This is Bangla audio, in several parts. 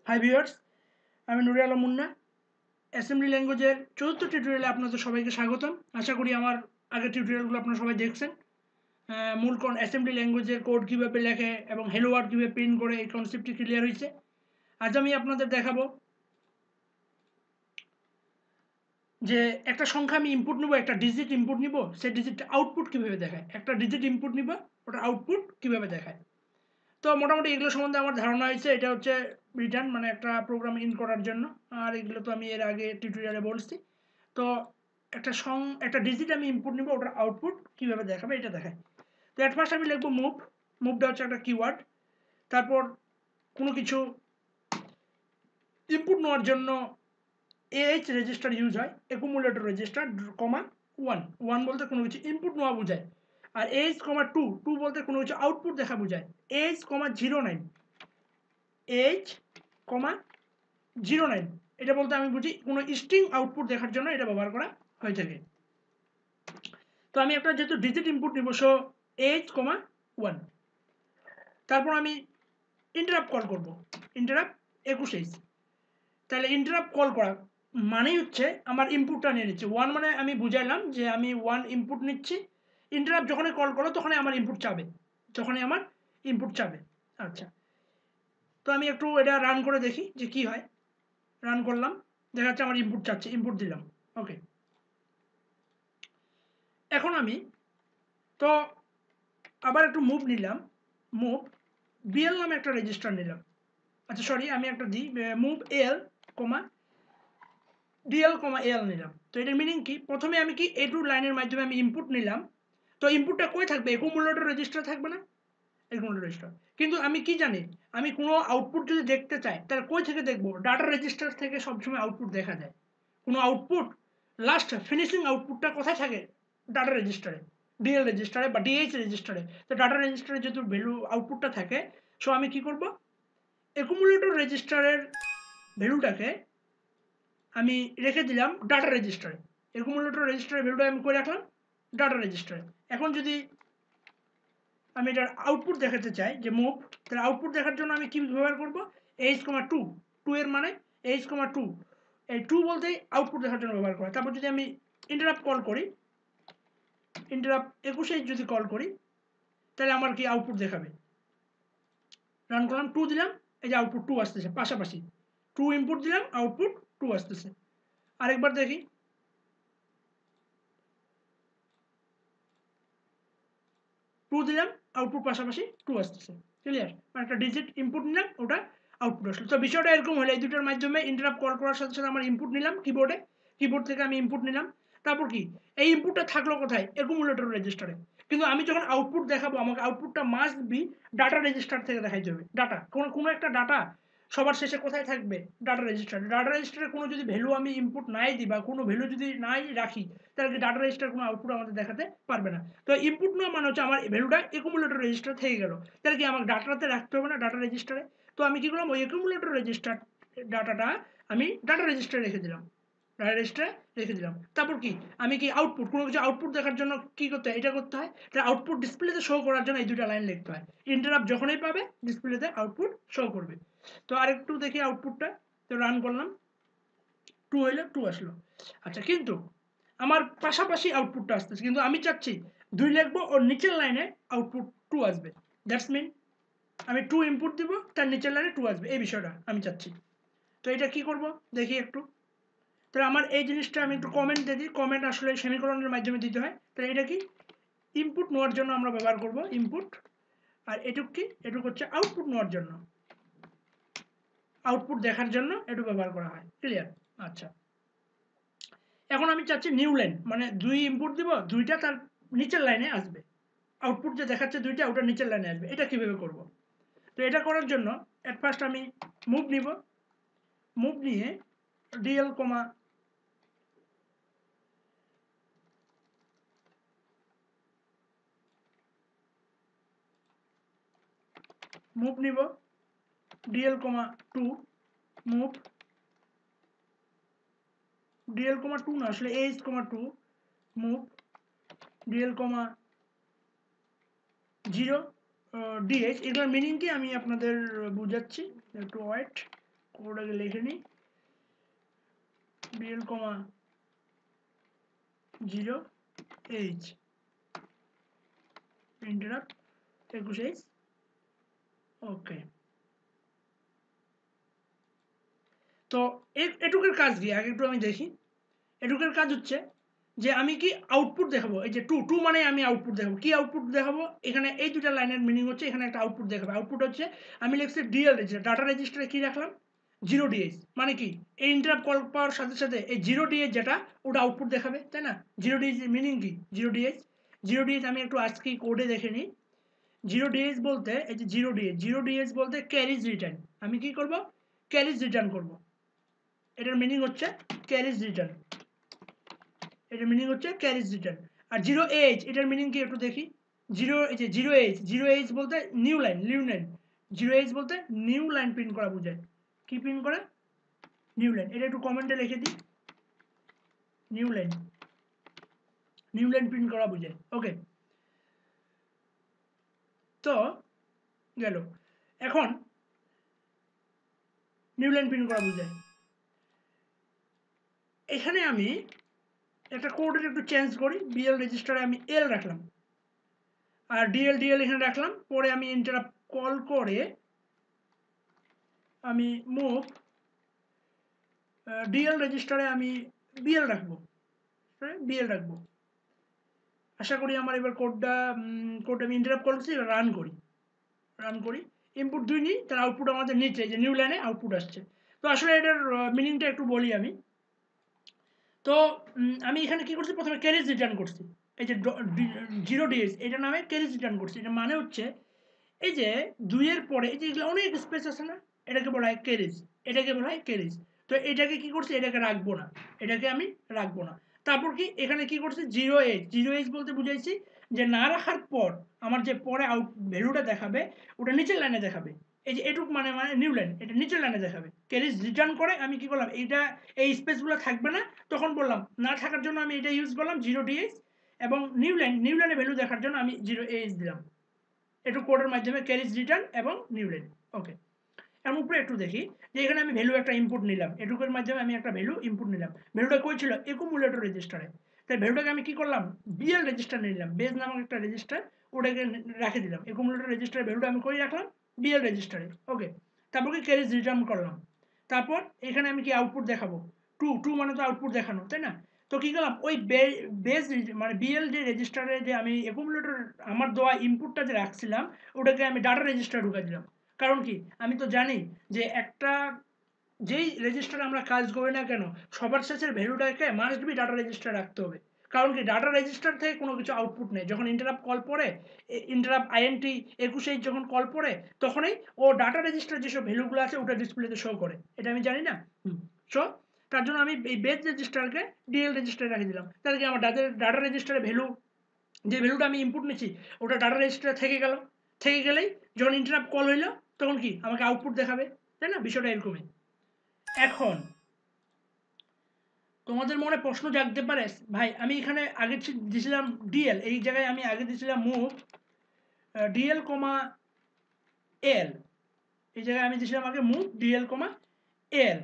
হাই ভিউয়ার্স, আমি নুরে আলম মুন্না। অ্যাসেম্বলি ল্যাঙ্গুয়েজের চতুর্থ টিউটোরিয়ালে আপনাদের সবাইকে স্বাগতম। আশা করি আমার আগের টিউটোরিয়ালগুলো আপনারা সবাই দেখছেন। মূল অ্যাসেম্বলি ল্যাঙ্গুয়েজের কোড কীভাবে লেখে এবং হ্যালো ওয়ার্ড কীভাবে প্রিন্ট করে এই কনসেপ্টটি ক্লিয়ার হয়েছে। আজ আমি আপনাদের দেখাবো যে একটা সংখ্যা আমি ইনপুট নিব, একটা ডিজিট ইনপুট নিব, সেই ডিজিটটা আউটপুট কীভাবে দেখায়। একটা ডিজিট ইনপুট নিব, ওটা আউটপুট কীভাবে দেখায়। তো মোটামুটি এগুলো সম্বন্ধে আমার ধারণা হয়েছে। এটা হচ্ছে রিটার্ন মানে একটা প্রোগ্রাম ইন করার জন্য, আর এগুলো তো আমি এর আগে টিউটোরিয়ালে বলছি। তো একটা ডিজিট আমি ইনপুট নিব, ওটার আউটপুট কীভাবে দেখাবে এটা দেখায়। তো অ্যাট ফার্স্ট আমি লিখবো মুভটা হচ্ছে একটা কিওয়ার্ড। তারপর কোনো কিছু ইনপুট নেওয়ার জন্য AH রেজিস্টার ইউজ হয়, অ্যাকুমুলেটর রেজিস্টার, কমা 1 বলতে কোনো কিছু ইনপুট নেওয়া বোঝায়। আর AH, 2 বলতে কোনো কিছু আউটপুট দেখা বোঝায়। AH, 09 AH, 09 এটা বলতে আমি বুঝি কোনো স্ট্রিং আউটপুট দেখার জন্য এটা ব্যবহার করা হয়ে থাকে। তো আমি একটা যেহেতু ডিজিট ইনপুট নিব, সো AH, 1। তারপর আমি ইন্টারাপ্ট কল করব, ইন্টারাপ্ট 21H। তাহলে ইন্টারাপ্ট কল করা মানেই হচ্ছে আমার ইনপুটটা নিয়ে নিচ্ছে। 1 মানে আমি বুঝাইলাম যে আমি 1 ইনপুট নিচ্ছি। ইন্টারাপ্ট যখনই কল করো তখনই আমার ইনপুট চাবে, আচ্ছা। তো আমি একটু এটা রান করে দেখি যে কি হয়। রান করলাম, দেখা যাচ্ছে আমার ইনপুট চাচ্ছে, ইনপুট দিলাম, ওকে। এখন আমি তো আবার একটু মুভ নিলাম, মুভ বিএল নামে একটা রেজিস্টার নিলাম। আচ্ছা সরি, আমি একটা দিই, মুভ এল, ডিএল, এল নিলাম। তো এটার মিনিং কি, প্রথমে আমি কি এ টু লাইনের মাধ্যমে আমি ইনপুট নিলাম। তো ইনপুটটা কই থাকবে, অ্যাকুমুলেটর রেজিস্টার থাকবে না, অ্যাকুমুলেটর রেজিস্টার। কিন্তু আমি কি জানি, আমি কোনো আউটপুট যদি দেখতে চাই তাহলে কই থেকে দেখবো, ডাটা রেজিস্টার থেকে সবসময় আউটপুট দেখা যায়। কোনো আউটপুট লাস্ট ফিনিশিং আউটপুটটা কোথায় থাকে, ডাটা রেজিস্টারে, ডিএল রেজিস্টারে বা ডিএইচ রেজিস্টারে। তো ডাটা রেজিস্টারে যেহেতু ভ্যালু আউটপুটটা থাকে, সো আমি কি করব, অ্যাকুমুলেটর রেজিস্টারের ভ্যালুটাকে আমি রেখে দিলাম ডাটা রেজিস্টারে। অ্যাকুমুলেটর রেজিস্টারের ভ্যালুটা আমি করে রাখলাম ডাটা রেজিস্টারে। এখন যদি আমি এটার আউটপুট দেখাতে চাই যে মুভ, তাহলে আউটপুট দেখার জন্য আমি কি ব্যবহার করব, H, 2 এর মানে H, 2, এই 2 বলতেই আউটপুট দেখার জন্য ব্যবহার করা। তারপর যদি আমি ইন্টারাপ্ট কল করি, ইন্টারাপ্ট 21 যদি কল করি, তাহলে আমার কি আউটপুট দেখাবে। রান করলাম, 2 দিলাম, এই যে আউটপুট 2 আসতেছে পাশাপাশি। 2 ইনপুট দিলাম, আউটপুট 2 আসতেছে। আরেকবার দেখি, 2 দিলাম, আউটপুট পাশাপাশি 2 আসতেছে। ক্লিয়ার, মানে একটা ডিজিট ইনপুট নিলাম, ওটা আউটপুট আসলো। তো বিষয়টা এরকম হলো, এই দুটোর মাধ্যমে ইন্টারাপ্ট কল করার সাথে সাথে আমার ইনপুট নিলাম কিবোর্ড থেকে আমি ইনপুট নিলাম। তারপর কি, এই ইনপুটটা থাকলো কোথায়, অ্যাকুমুলেটর রেজিস্টারে। কিন্তু আমি যখন আউটপুট দেখাবো, আমাকে আউটপুটটা মাস্ট বি ডাটা রেজিস্টার থেকে দেখাইতে হবে। ডাটা কোনো একটা ডাটা সবার শেষে কোথায় থাকবে, ডাটা রেজিস্টারে। ডাটা রেজিস্টারে কোনো যদি ভ্যালু আমি ইনপুট নাই দিই বা কোনো ভ্যালু যদি নাই রাখি, তাহলে কি ডাটা রেজিস্টার কোনো আউটপুট আমাদের দেখাতে পারবে না। তো ইনপুট নেওয়া মানে হচ্ছে আমার ভ্যালুটা অ্যাকুমুলেটর রেজিস্টার থেকে গেল, তাহলে কি আমাকে ডাটাতে রাখতে হবে না, ডাটা রেজিস্টারে। তো আমি কি করলাম, ওই অ্যাকুমুলেটর রেজিস্টার ডাটাটা আমি ডাটা রেজিস্টারে রেখে দিলাম, তারপর কি, আমি কি আউটপুট, কোনো কিছু আউটপুট দেখার জন্য কি করতে হয়, এটা করতে হয়। তাহলে আউটপুট ডিসপ্লেতে শো করার জন্য এই দুটো লাইন লিখতে হয়। ইন্টারাপ্ট যখনই পাবে ডিসপ্লেতে আউটপুট শো করবে। তো আরেকটু দেখি আউটপুটটা। তো রান করলাম, 2 হইলো, 2 আসলো। আচ্ছা, কিন্তু আমার পাশাপাশি আউটপুটটা আসতেছে, কিন্তু আমি চাচ্ছি 2 লিখবো, ওর নিচের লাইনে আউটপুট 2 আসবে। দ্যাটস মিন আমি 2 ইনপুট দিব, তার নিচের লাইনে 2 আসবে, এই বিষয়টা আমি চাচ্ছি। তো এটা কি করব দেখি একটু। তাহলে আমার এই জিনিসটা আমি একটু কমেন্ট দিয়ে দিই। কমেন্ট আসলে সেমিকোলনের মাধ্যমে দিতে হয়। তাহলে এটা কি, ইনপুট নেওয়ার জন্য আমরা ব্যবহার করব ইনপুট। আর এটুক কি, এটুক হচ্ছে আউটপুট নেওয়ার জন্য, আউটপুট দেখার জন্য এটুক ব্যবহার করা হয়। ক্লিয়ার, আচ্ছা। এখন আমি চাচ্ছি নিউ লাইন, মানে 2 ইনপুট দিব, 2টা তার নিচের লাইনে আসবে। আউটপুট যে দেখাচ্ছে 2টা, ওটা নিচের লাইনে আসবে। এটা কিভাবে করব। তো এটা করার জন্য এট ফার্স্ট আমি মুভ নিব, মুভ নিয়ে ডিএল, মুভ নিব ডিএল, 2, মুভ ডিএল, 2 না, আসলে এইচ, 2, মুভ ডিএল, 0, ডিএইচ। এগুলোর মিনিং কি আমি আপনাদের বুঝাচ্ছি, একটু ওয়েট কোডটাকে লিখে নিই BL, 0H ইন্টারাপ্ট 21H ওকে। তো এটুকুর কাজ কি আগে একটু আমি দেখি। এটুকুর কাজ হচ্ছে যে আমি কি আউটপুট দেখাবো, এই যে টু মানে আমি আউটপুট দেখাবো। কি আউটপুট দেখাবো? এখানে এই দুটা লাইনের মিনিং হচ্ছে এখানে একটা আউটপুট দেখাবো। আউটপুট হচ্ছে আমি লিখছি ডিএল রেজিস্টার, ডাটা রেজিস্টারে কি রাখলাম 0DH, মানে কি এই ইন্টারাপ্ট কল পাওয়ার সাথে সাথে এই 0DH যেটা ওটা আউটপুট দেখাবে, তাই না? 0DH মিনিং কি 0DH আমি একটু আজকে কোডে দেখে নিই। 0DH বলতে এই যে 0DH বলতে ক্যারিজ রিটার্ন। আমি কি করব? ক্যারিজ রিটার্ন করব। এটার মিনিং হচ্ছে ক্যারিজ রিটার্ন, এটার মিনিং হচ্ছে ক্যারিজ রিটার্ন। আর 0H এটার মিনিং কি একটু দেখি। 0H বলতে নিউ লাইন 0H বলতে নিউ লাইন প্রিন্ট করা বোঝায়। কি প্রিন্ট করা? New line. এটা একটু কমেন্টে লিখে দিই, নিউ লাইন প্রিন্ট করা বোঝায়। ওকে, তো গেল। এখন নিউ লাইন প্রিন্ট করা বোঝায়। এখানে আমি একটা কোডের একটু চেঞ্জ করি। BL রেজিস্টারে আমি L রাখলাম আর DL এখানে রাখলাম। পরে আমি ইন্টারাপ্ট কল করে আমি মুভ DL রেজিস্টারে আমি BL রাখবো। আশা করি আমার এবার কোডটা আমি ইন্টারাপ্ট করছি, এবার রান করি। ইনপুট 2 নিই, তার আউটপুট আমাদের নিচে যে নিউ লাইনে আউটপুট আসছে। তো আসলে এটার মিনিংটা একটু বলি আমি। তো আমি এখানে কি করছি, প্রথমে ক্যারিজ রিটার্ন করছি। এই যে 0DH এটা নামে ক্যারিজ রিটার্ন করছি। এটা মানে হচ্ছে এই যে 2 এর পরে এই যে এগুলো অনেক স্পেস আছে না, এটাকে বলা হয় ক্যারিজ। তো এটাকে কি করছি, এটাকে রাখবো না। তারপর কি এখানে কি করছি 0H বলতে বুঝাইছি যে না রাখার পর আমার যে পরে আউট ভ্যালুটা দেখাবে ওটা নিচের লাইনে দেখাবে। এই যে এটুক মানে নিউ লাইন, এটা নিচের লাইনে দেখাবে। ক্যারিজ রিটার্ন করে আমি কি করলাম, এইটা এই স্পেসগুলো থাকবে না, তখন বললাম না থাকার জন্য আমি এটা ইউজ করলাম 0DH, এবং নিউ লাইনে ভ্যালু দেখার জন্য আমি 0AH দিলাম। একটু কোডের মাধ্যমে ক্যারিজ রিটার্ন এবং নিউ লাইন। ওকে, এর উপরে একটু দেখি যে এখানে আমি ভ্যালু একটা ইনপুট নিলাম। এটুকুর মাধ্যমে আমি একটা ভ্যালু ইনপুট নিলাম। ভ্যালুটা কই ছিল? অ্যাকুমুলেটর রেজিস্টারে। তাই ভ্যালুটাকে আমি কি করলাম, BL রেজিস্টার নিলাম, বেজ নামক একটা রেজিস্টার, ওটাকে রেখে দিলাম। অ্যাকুমুলেটর রেজিস্টারে ভ্যালুটা আমি কই রাখলাম, BL রেজিস্টারে। ওকে, তারপর কি ক্যারিজ রিটার্ন করলাম। তারপর এখানে আমি কি আউটপুট দেখাবো, টু মানে তো আউটপুট দেখানো, তাই না? তো কি করলাম, ওই বেজ মানে BL যে রেজিস্টারে যে আমি অ্যাকুমুলেটর আমার দেওয়া ইনপুটটা যে রাখছিলাম ওটাকে আমি ডাটা রেজিস্টারে ঢুকাই দিলাম। কারণ কি আমি তো জানি যে একটা যেই রেজিস্টারে আমরা কাজ করি না কেন সবার শেষের ভ্যালুটাকে মাস্ট বি ডাটা রেজিস্টারে রাখতে হবে। কারণ কি ডাটা রেজিস্টার থেকে কোনো কিছু আউটপুট নেই। যখন ইন্টারাপ্ট কল পড়ে, ইন্টারাপ্ট INT 21 যখন কল পড়ে তখনই ও ডাটা রেজিস্টার যেসব ভ্যালুগুলো আছে ওটা ডিসপ্লেতে শো করে। এটা আমি জানি না। সো তার জন্য আমি এই বেজ রেজিস্টারকে DL রেজিস্টারে রেখে দিলাম। তাহলে কি আমার ডাটা রেজিস্টারে ভ্যালু, যে ভ্যালুটা আমি ইনপুট নিচ্ছি ওটা ডাটা রেজিস্টারে থেকে গেলেই যখন ইন্টারাপ্ট কল হইলো তখন কি আমাকে আউটপুট দেখাবে, তাই না? বিষয়টা এরকমই। এখন তোমাদের মনে প্রশ্ন জাগতে পারে, ভাই আমি এখানে আগে দিয়েছিলাম DL, এই জায়গায় আমি আগে দিয়েছিলাম মুভ DL, L, এই জায়গায় আমি দিয়েছিলাম আগে মুভ DL, L,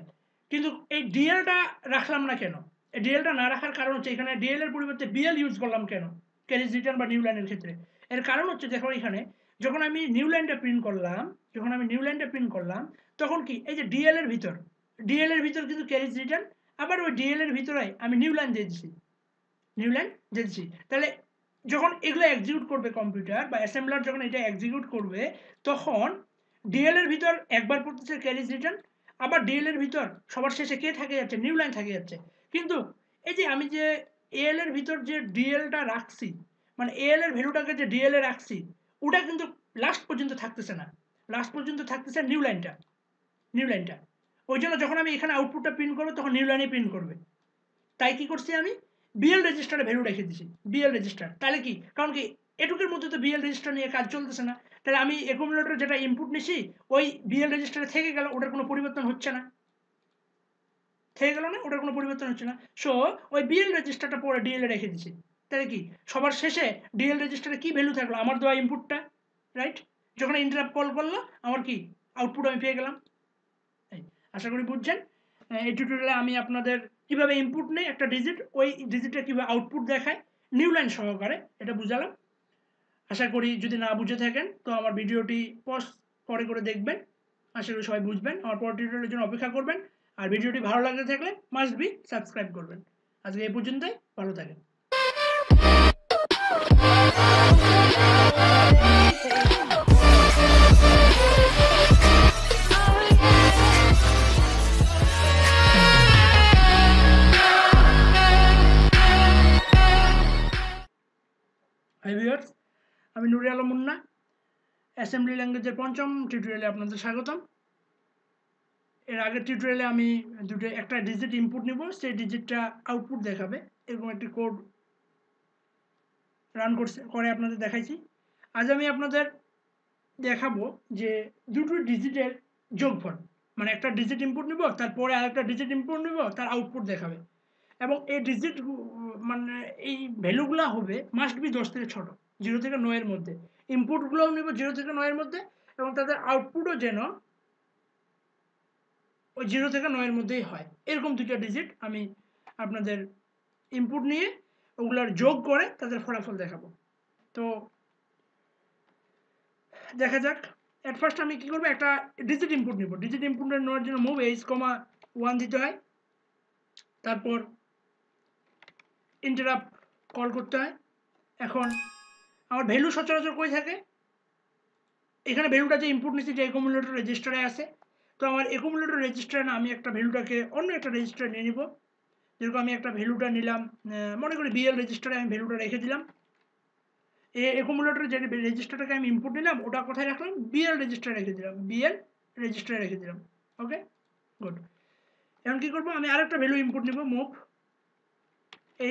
কিন্তু এই DLটা রাখলাম না কেন? এই DLটা না রাখার কারণ হচ্ছে এখানে DL এর পরিবর্তে BL ইউজ করলাম কেন ক্যারিজ রিটার্ন বা নিউ লাইনের ক্ষেত্রে? এর কারণ হচ্ছে দেখো এখানে যখন আমি নিউ লাইনটা প্রিন্ট করলাম তখন কি এই যে DL এর ভিতর কিন্তু ক্যারিজ রিটার্ন, আবার ওই DL এর ভিতরে আমি নিউ লাইন দিয়ে দিচ্ছি। তাহলে যখন এগুলো এক্সিকিউট করবে কম্পিউটার বা অ্যাসেম্বলার, যখন এটা এক্সিকিউট করবে তখন DL এর ভিতর একবার পড়তেছে ক্যারিজ রিটার্ন, আবার DL এর ভিতর সবার শেষে কে থাকে যাচ্ছে, নিউ লাইন থাকে যাচ্ছে। কিন্তু এই যে আমি যে AL এর ভিতর যে DLটা রাখছি, মানে AL এর ভ্যালুটাকে যে DL এ রাখছি ওটা কিন্তু লাস্ট পর্যন্ত থাকতেছে না, লাস্ট পর্যন্ত থাকতেছে নিউ লাইনটা। ওই জন্য যখন আমি এখানে আউটপুটটা প্রিন্ট করবো তখন নিউ লাইনে প্রিন্ট করবে। তাই কি করছি আমি BL রেজিস্টারে ভ্যালু রেখে দিছি, BL রেজিস্টার। তাহলে কি, কারণ কি এটুকের মধ্যে তো BL রেজিস্টার নিয়ে কাজ চলতেছে না, তাহলে আমি অ্যাকুমুলেটর যেটা ইনপুট নিছি ওই BL রেজিস্টারে থেকে গেল, ওটার কোনো পরিবর্তন হচ্ছে না, সো ওই BL রেজিস্টারটা পরে DL এ রেখে দিছি। তাহলে কি সবার শেষে DL রেজিস্টারে কি ভ্যালু থাকলো, আমার দেওয়া ইনপুটটা, রাইট? যখন ইন্টারাপ্ট কল করলো আমার কি আউটপুট আমি পেয়ে গেলাম। আশা করি বুঝছেন। এই টিউটোরিয়ালে আমি আপনাদের কিভাবে ইনপুট নেই একটা ডিজিট, ওই ডিজিটটা কীভাবে আউটপুট দেখায় নিউ লাইন সহকারে, এটা বুঝালাম। আশা করি যদি না বুঝে থাকেন তো আমার ভিডিওটি পজ পরে করে দেখবেন, আশা করি সবাই বুঝবেন। আমার পরের টিউটোরিয়ালের জন্য অপেক্ষা করবেন। আর ভিডিওটি ভালো লাগতে থাকলে মাস্ট বি সাবস্ক্রাইব করবেন। আজকে এই পর্যন্তই, ভালো থাকেন। হাই ভিউয়ার্স, আমি নুরে আলম মুন্না, অ্যাসেম্বলি ল্যাঙ্গুয়েজের পঞ্চম টিউটোরিয়ালে আপনাদের স্বাগতম। এর আগের টিউটোরিয়ালে আমি একটা ডিজিট ইনপুট নিব, সেই ডিজিটটা আউটপুট দেখাবে, এরকম একটি কোড রান করে আপনাদের দেখাইছি। আজ আমি আপনাদের দেখাবো যে দুটো ডিজিটের যোগফল, মানে একটা ডিজিট ইনপুট নিব, তারপরে আরেকটা ডিজিট ইনপুট নিব, তার আউটপুট দেখাবে। এবং এই ডিজিট মানে এই ভ্যালুগুলো হবে মাস্ট বি 10 থেকে ছোট, 0 থেকে 9 এর মধ্যে। ইনপুটগুলোও নিব 0 থেকে 9 এর মধ্যে, এবং তাদের আউটপুটও যেন ওই 0 থেকে 9 এর মধ্যেই হয়। এরকম দুটো ডিজিট আমি আপনাদের ইনপুট নিয়ে ওগুলার যোগ করে তাদের ফলাফল দেখাবো। তো দেখা যাক। এট ফার্স্ট আমি কি করব, একটা ডিজিট ইনপুট নিব। ডিজিট ইনপুট নেওয়ার জন্য মুভ h,1 দিতে হয়, তারপর ইন্টারাপ্ট কল করতে হয়। এখন আমার ভ্যালু সচরাচর কই থাকে, এখানে ভ্যালুটা যে ইনপুট নিচ্ছি যে অ্যাকুমুলেটর রেজিস্টারে আছে, তো আমার অ্যাকুমুলেটর রেজিস্টারে না, আমি একটা ভ্যালুটাকে অন্য একটা রেজিস্টারে নিয়ে নিব। যেরকম আমি একটা ভ্যালুটা নিলাম, মনে করি বিএল রেজিস্টারে আমি ভ্যালুটা রেখে দিলাম। এই অ্যাকুমুলেটর যে রেজিস্টারটাকে আমি ইনপুট নিলাম ওটা কোথায় রাখলাম, বিএল রেজিস্টারে রেখে দিলাম, বিএল রেজিস্টারে রেখে দিলাম। ওকে, গুড। এখন কি করব, আমি আরেকটা ভ্যালু ইনপুট নিব, মুভ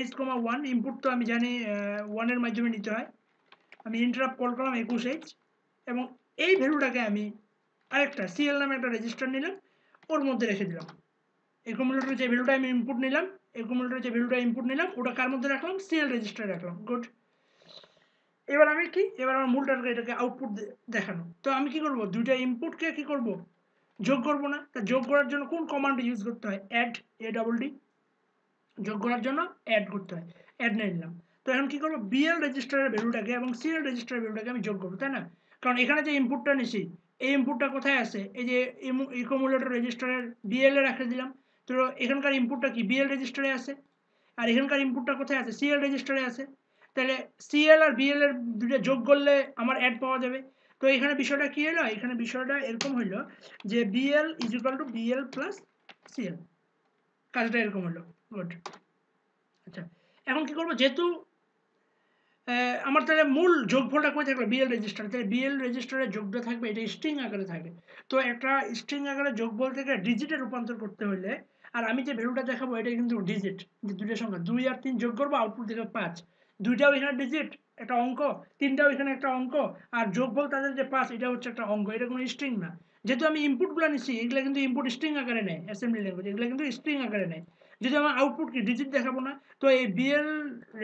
h,1। ইনপুট তো আমি জানি 1 এর মাধ্যমে নিতে হয়। আমি ইন্টারাপ্ট কল করলাম 21h, এবং এই ভ্যালুটাকে আমি আরেকটা সিএল নামে একটা রেজিস্টার নিলাম, ওর মধ্যে রেখে দিলাম। অ্যাকুমুলেটর যে ভ্যালুটা আমি ইনপুট নিলাম, অ্যাকুমুলেটর যে ভ্যালুটা ইনপুট নিলাম ওটা কার মধ্যে রাখলাম, সিএল রেজিস্টারে রাখলাম। গুড। এবার আমি কি, এবার আমার মূল টার্গেট এটাকে আউটপুট দেখানো। তো আমি কি করব, দুইটা ইনপুটকে কি করব, যোগ করব না। তা যোগ করার জন্য কোন কমান্ড ইউজ করতে হয়, অ্যাড, ADD। যোগ করার জন্য অ্যাড করতে হয়, অ্যাড নিয়ে নিলাম। তো এখন কি করব, বিএল রেজিস্টারের ভ্যালুটাকে এবং সিএল রেজিস্টারের ভ্যালুটাকে আমি যোগ করবো, তাই না? কারণ এখানে যে ইনপুটটা নিছি, এই ইনপুটটা কোথায় আছে, এই যে অ্যাকুমুলেটর রেজিস্টারের বিএল এ রেখে দিলাম। তো এখানকার ইনপুটটা কি বিএল রেজিস্টারে আছে, আর এখানকার ইনপুটটা কোথায় আছে, সিএল রেজিস্টারে আছে। তাহলে সিএল আর বিএল এর দুটো যোগ করলে আমার অ্যাড পাওয়া যাবে। তো এখানে বিষয়টা কি হলো, এখানে বিষয়টা এরকম হইলো যে BL is equal to BL plus CL, কাজটা এরকম হলো। গুড। আচ্ছা, এখন কি করবো, যেহেতু আমার তাহলে মূল যোগফলটা কোথায় থাকলো, বিএল রেজিস্টার, তাহলে বিএল রেজিস্টারের যোগটা থাকবে, এটা স্ট্রিং আকারে থাকে। তো একটা স্ট্রিং আকারে যোগফল থেকে ডিজিটে রূপান্তর করতে হলে, আর আমি যে ভ্যালুটা দেখাবো এটা কিন্তু ডিজিট, যে দুইটা সংখ্যা 2 আর 3 যোগ করবো, আউটপুট থেকে 5। দুইটাও এখানে ডিজিট, একটা অঙ্ক, তিনটাও এখানে একটা অঙ্ক, আর যোগফল তাদের যে 5 এটা হচ্ছে একটা অঙ্ক, এটা কোনো স্ট্রিং না। যেহেতু আমি ইনপুটগুলো নিচ্ছি, এগুলো কিন্তু ইনপুট স্ট্রিং আকারে নেয়, অ্যাসেম্বলি ল্যাঙ্গুয়েজ এগুলো কিন্তু স্ট্রিং আকারে নেয়। যদি আমার আউটপুট কি ডিজিট দেখাবো না, তো এই বিএল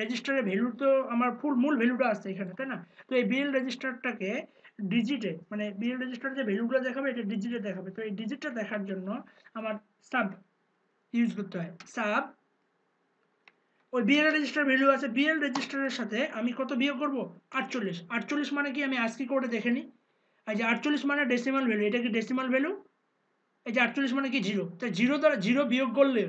রেজিস্টারের ভ্যালু তো আমার মূল ভ্যালুটা আছে এখানে, তাই না? তো এই বিএল রেজিস্টারটাকে ডিজিটে, মানে বিএল রেজিস্টার যে ভ্যালুগুলো দেখাবে এটা ডিজিটে দেখাবে। তো এই ডিজিটটা দেখার জন্য আমার সাব ইউজ করতে হয়। সাব, ওই বিএল রেজিস্টার ভ্যালু আছে, বিএল রেজিস্টারের সাথে আমি কত বিয়োগ করব, 48। 48 মানে কি, আমি আজকে কোডে দেখে নিই। এই যে 48 মানে ডেসিমাল ভ্যালু, এটা কি ডেসিমাল ভ্যালু, এই যে 48 মানে কি 0, তাই 0 দ্বারা 0 বিয়োগ করলে,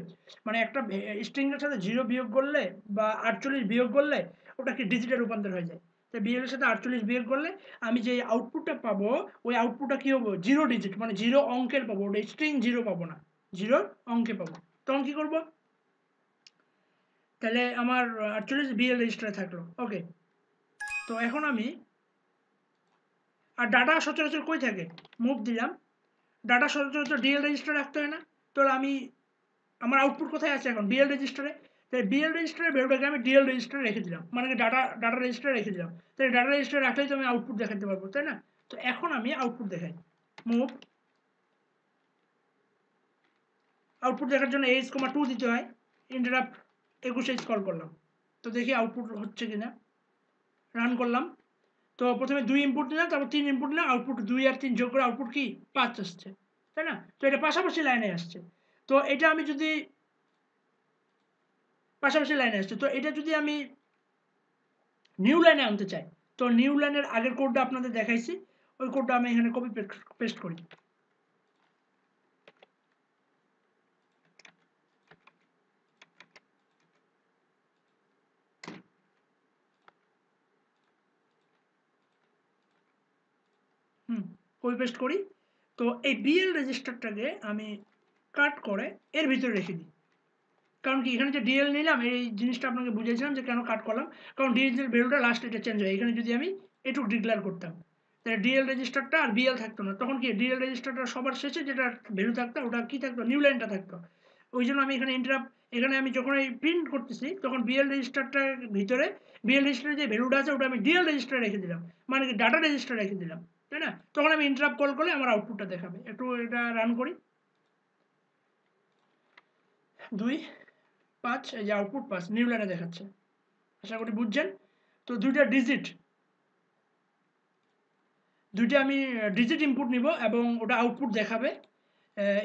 মানে একটা স্ট্রিংয়ের সাথে 0 বিয়োগ করলে বা 48 বিয়োগ করলে ওটা কি ডিজিটে রূপান্তর হয়ে যায়। তাই বিএল এর সাথে 48 বিয়োগ করলে আমি যে আউটপুটটা পাবো, ওই আউটপুটটা কি হবে, 0 ডিজিট, মানে 0 অঙ্কের পাবো, ওটা স্ট্রিং 0 পাবো না, 0 অঙ্কে পাবো। তখন কি করব, তাহলে আমার 48 বিএল রেজিস্টারে থাকলো। ওকে, তো এখন আমি, আর ডাটা সচরাচর কই থাকে, মুভ দিলাম, ডাটা সচরাচর ডিএল রেজিস্টারে রাখতে হয় না। তাহলে আমি, আমার আউটপুট কোথায় আছে এখন, বিএল রেজিস্টারে। তাই বিএল রেজিস্টারের ভ্যালুটাকে আমি ডিএল রেজিস্টারে রেখে দিলাম, মানে ডাটা রেজিস্টারে রেখে দিলাম। তাই ডাটা রেজিস্টারে রাখলেই তো আমি আউটপুট দেখাতে পারবো, তাই না? তো এখন আমি আউটপুট দেখাই, মুভ, আউটপুট দেখার জন্য h,2 দিতে হয়, ইন্টারাপ্ট 21h কল করলাম। তো দেখি আউটপুট হচ্ছে কিনা, রান করলাম। তো প্রথমে 2 ইনপুট নিলাম, তারপর 3 ইনপুট নিলাম, আউটপুট 2 আর 3 যোগ করে আউটপুট কি 5 আসছে। তাই না? তো এটা পাশাপাশি লাইনে আসছে। তো এটা আমি যদি পাশাপাশি লাইনে আসছে, তো এটা যদি আমি নিউ লাইনে আনতে চাই, তো নিউ লাইনের আগের কোডটা আপনাদের দেখাইছি, ওই কোডটা আমি এখানে কপি পেস্ট করি। কপি পেস্ট করি। তো এই বিএল রেজিস্টারটাকে আমি কাট করে এর ভিতরে রেখে দিই। কারণ কি, এখানে যে ডিএল নিলাম এই জিনিসটা আপনাকে বুঝিয়েছিলাম যে কেন কাট করলাম, কারণ ডিএল এর ভ্যালুটা লাস্ট এটা চেঞ্জ হয়। এখানে যদি আমি এটুকু ডিক্লেয়ার করতাম, তাহলে ডিএল রেজিস্টারটা আর বিএল থাকতো না, তখন কি ডিএল রেজিস্টারটা সবার শেষে যেটা ভ্যালু থাকতো ওটা কি থাকতো, নিউ লাইনটা থাকতো। ওই জন্য আমি এখানে ইন্টারাপ্ট, এখানে আমি যখন এই প্রিন্ট করতেছি তখন বিএল রেজিস্টারটার ভিতরে বিএল রেজিস্টারে যে ভ্যালুটা আছে ওটা আমি ডিএল রেজিস্টারে রেখে দিলাম, মানে কি ডাটা রেজিস্টারে রেখে দিলাম, তাই না? তখন আমি ইন্টারাপ্ট কল করলে আমার আউটপুটটা দেখাবে। একটু এটা রান করি। 2 5, এই যে আউটপুট 5 নিউ লাইনে দেখাচ্ছে। আশা করি বুঝছেন। তো দুইটা আমি ডিজিট ইনপুট নিব এবং ওটা আউটপুট দেখাবে।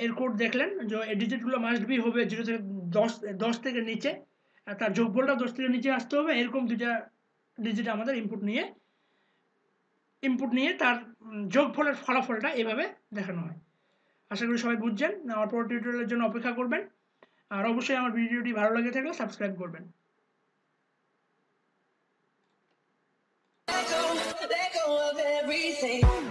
এর কোড দেখলেন যে এই ডিজিটগুলো মাস্ট বি হবে 0 থেকে 10 থেকে নিচে, আর তার যোগফলটা 10 থেকে নিচে আসতে হবে, এরকম দুইটা ডিজিট আমাদের ইনপুট নিয়ে তার যোগফলের ফলাফলটা এভাবে দেখানো হয়। আশা করি সবাই বুঝছেন। আমার পরের টিউটোরিয়ালের জন্য অপেক্ষা করবেন, আর অবশ্যই আমার ভিডিওটি ভালো লাগে থাকলে সাবস্ক্রাইব করবেন। Let go of everything.